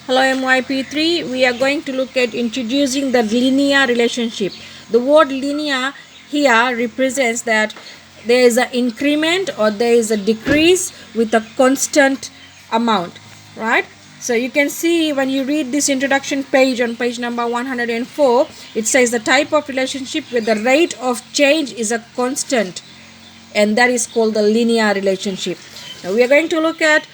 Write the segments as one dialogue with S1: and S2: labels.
S1: Hello MYP3, we are going to look at introducing the linear relationship. The word linear here represents that there is an increment or there is a decrease with a constant amount, right? So you can see when you read this introduction page on page number 104, it says the type of relationship where the rate of change is a constant, and that is called the linear relationship. Now we are going to look at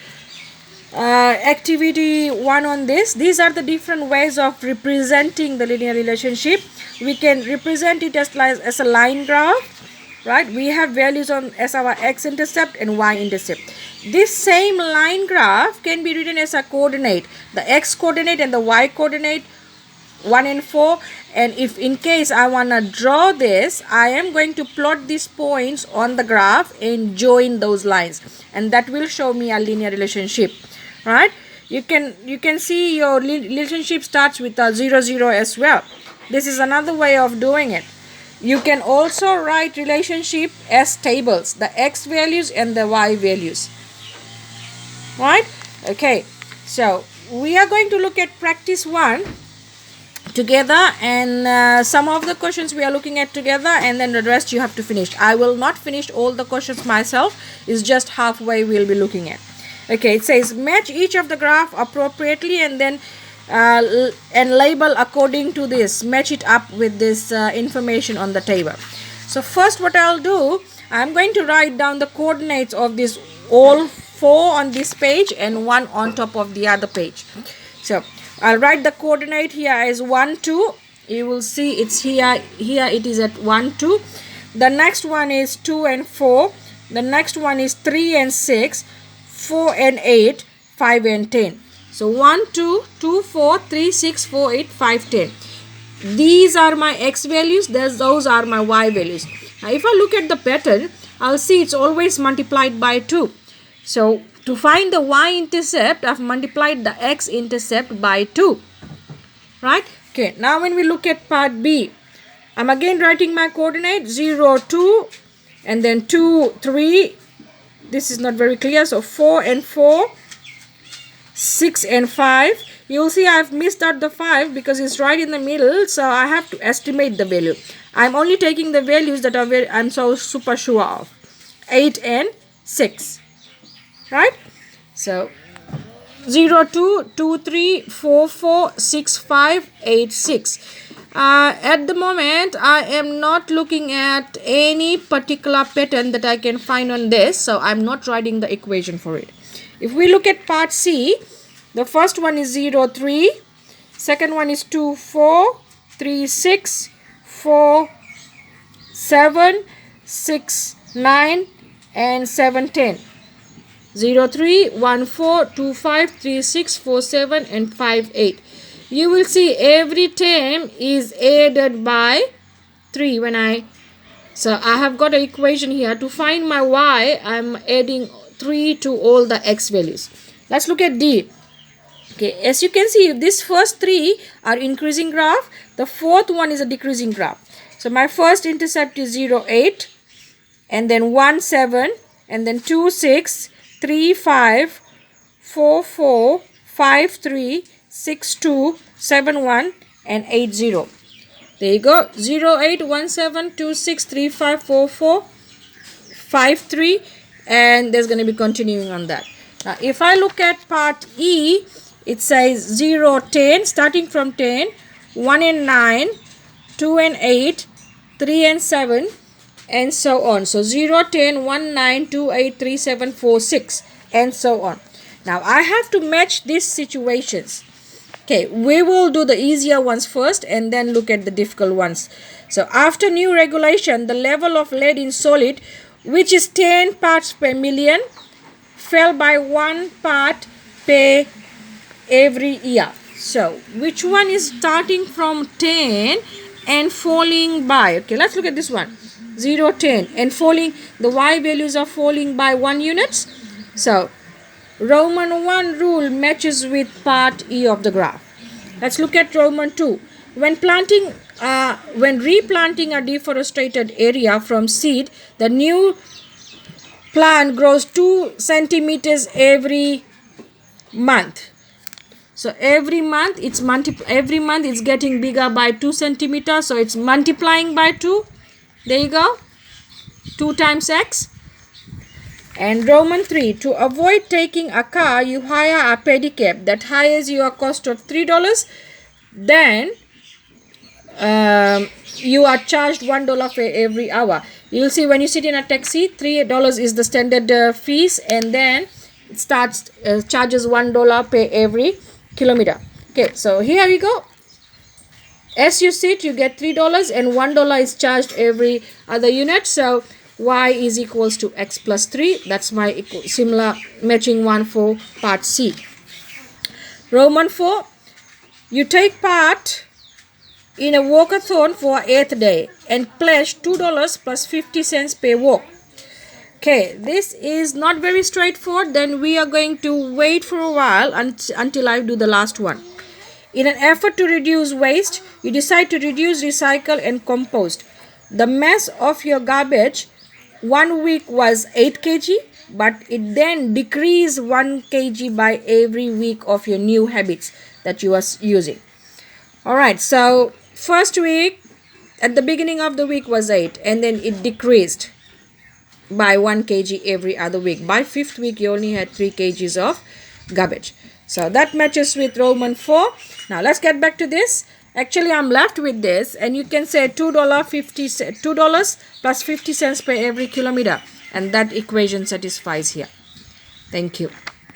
S1: activity 1 on this. These are the different ways of representing the linear relationship. We can represent it as a line graph, right? We have values on as our x-intercept and y-intercept. This same line graph can be written as a coordinate, the x coordinate and the y coordinate 1 and 4. And if in case I want to draw this, I am going to plot these points on the graph and join those lines, and that will show me a linear relationship, right? You can see your relationship starts with a 0 0 as well. This is another way of doing it. You can also write relationship as tables, the x values and the y values, right? Okay, so we are going to look at practice 1 together, and some of the questions we are looking at together, and then the rest you have to finish. I will not finish all the questions myself, it's just halfway we'll be looking at. Okay, it says match each of the graph appropriately and then and label according to this, match it up with this information on the table. So first what I'll do, I'm going to write down the coordinates of this, all 4 on this page and 1 on top of the other page. So I'll write the coordinate here as 1 2. You will see it's here it is at 1 2. The next one is 2 and 4. The next one is 3 and 6, 4 and 8, 5 and 10. So 1 2 2 4 3 6 4 8 5 10. These are my x values, those are my y values. Now if I look at the pattern, I'll see it's always multiplied by 2. So to find the y-intercept, I've multiplied the x-intercept by 2, right? Okay, now when we look at part B, I'm again writing my coordinate 0 2 and then 2 3. This is not very clear, so 4 and 4, 6 and 5. You'll see I've missed out the 5 because it's right in the middle, so I have to estimate the value. I'm only taking the values that I'm so super sure of. 8 and 6, right? So 0 2 2 3 4 4 6 5 8 6. At the moment I am not looking at any particular pattern that I can find on this, so I'm not writing the equation for it. If we look at part C, the first one is 0 3, second one is 2 4, 3 6, 4 7, 6 9 and 7 10. 0 3 1 4 2 5 3 6 4 7 and 5 8. You will see every term is added by 3 when I have got an equation here. To find my y, I'm adding 3 to all the x values. Let's look at D. Okay, as you can see, these first 3 are increasing graph, the fourth one is a decreasing graph. So my first intercept is 0 8 and then 1 7 and then 2 6, 3 5, 4 4, 5 3, 6 2, 7 1 and 8 0. There you go. 0 8 1 7 2 6 3 5 4 4 5 3, and there's going to be continuing on that. Now if I look at part E, it says 0 10, starting from 10, 1 and 9, 2 and 8, 3 and 7, and so on. So 0 10 1 9 2 8 3 7 4 6 and so on. Now I have to match these situations. Okay, we will do the easier ones first and then look at the difficult ones. So after new regulation, the level of lead in solid, which is 10 parts per million, fell by 1 part per every year. So which one is starting from 10 and falling by? Okay, let's look at this one. 0 10 and falling, the y values are falling by 1 units. So Roman 1 rule matches with part E of the graph. Let's look at Roman 2. When replanting a deforested area from seed, the new plant grows 2 centimeters every month. So every month it's getting bigger by 2 centimeters, so it's multiplying by 2. There you go, 2 times x. And Roman 3, to avoid taking a car, you hire a pedicab that hires you a cost of $3. Then you are charged $1 for every hour. You'll see when you sit in a taxi, $3 is the standard fees, and then it starts charges $1 per every kilometer. Okay, so here we go. As you sit, you get $3 and $1 is charged every other unit. So y is equals to x plus 3. That's my similar matching one for part C. Roman 4, you take part in a walkathon for 8th day and pledge $2 plus 50 cents per walk. Okay, this is not very straightforward. Then we are going to wait for a while until I do the last one. In an effort to reduce waste, you decide to reduce, recycle and compost. The mass of your garbage 1 week was 8 kg, but it then decreased 1 kg by every week of your new habits that you are using. Alright, so first week, at the beginning of the week was 8, and then it decreased by 1 kg every other week. By 5th week, you only had 3 kgs of garbage. So that matches with Roman 4. Now let's get back to this. Actually, I'm left with this, and you can say $2 plus 50 cents per every kilometer, and that equation satisfies here. Thank you.